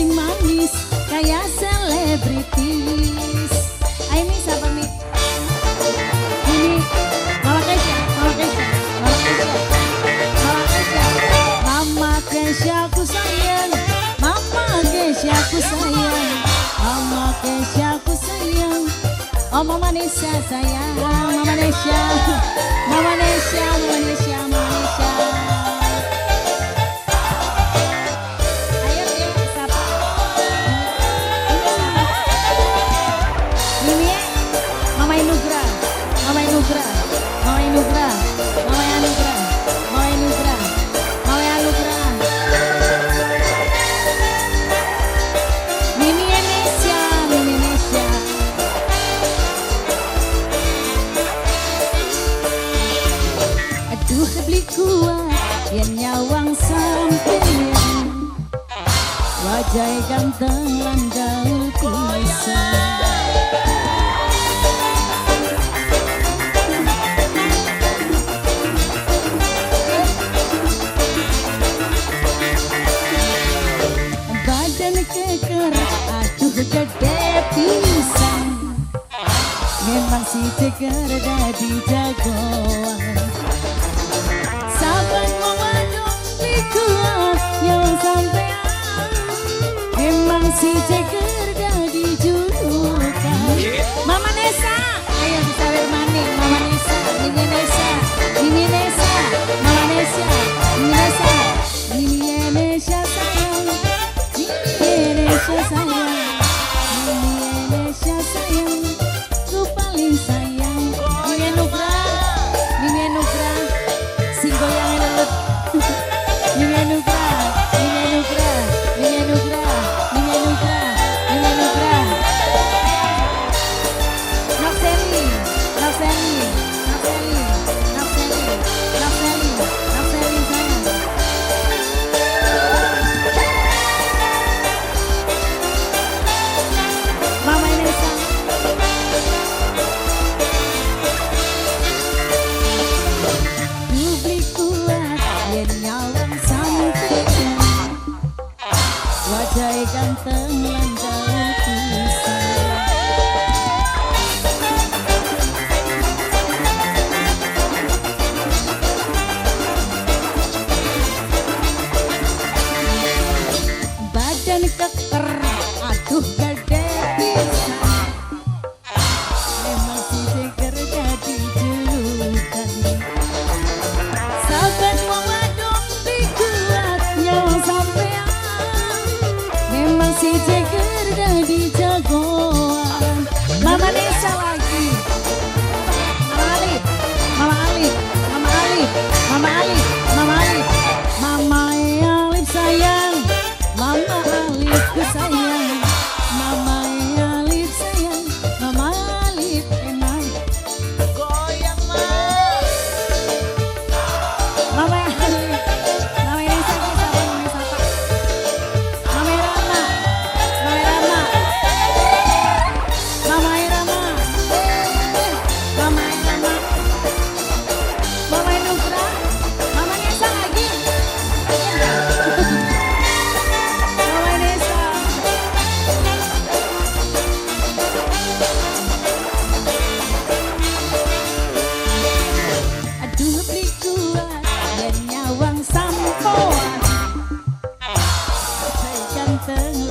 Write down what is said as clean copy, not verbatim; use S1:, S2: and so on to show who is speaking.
S1: sing manis kayak selebritis. Ayo Mi, siapa Mi? Ini Mama Kesha, Mama Kesha, Mama Kesha, Mama Kesha. Mama Kesha ku sayang, Mama Kesha ku sayang, Mama Kesha ku sayang. Oh Mama Nesha sayang, Mama Nesha, Mama Nesha, Mama Nesha, Mama Nesha. Yen nyawang sampeyan wajah ganteng lan gaul pisan. Badan keker aduh gede pisan, memang si ceker dadi jagoan. Saban wong wadon kuat yang sampean, memang si ceker dadi julukan. Mama Nesa, ayo sawer maning Mama Nesa, Mimi Nesa, Mimi Nesa, Mama Nesa, Mimi Nesa, Mimi Nesa sayang, Mimi Nesa sayang, Mimi Nesa sayang, ku paling sayang. Mimi Nugra, Mimi Nugra. Goyang lelet, Mimi Nugra, Mimi Nugra, Mimi Nugra, Mimi Nugra, Mimi Nugra. Nakseli, Nakseli, Nakseli, Nakseli, Nakseli, Nakseli sayang. Mama Nesa. Wajah ganteng lan gaul pisan. Badan keker aduh gede pisan, memang si ceker jadi julukan. Saben wong wadon kuat nyawa sampean, memang si ceker dadi jagoan. Mama Nesa lagi, Mama Alif, Mama Alif, Mama Alif, Mama Alif, Mama Alif, Mama Alif sayang, Mama Alif ku sayang, Mama Alif sayang, Mama Alif enak. Goyang mas, Mama Alif, Mama Nesa Nesa, Mama Nesa Pak. Mama Irama, Mama Irama, Mama Irama, Mama Irama, Mama Nugra, Mama Nesa lagi, Mama Nesa. Aduh beli kuat dan nyawang sampoan, ganteng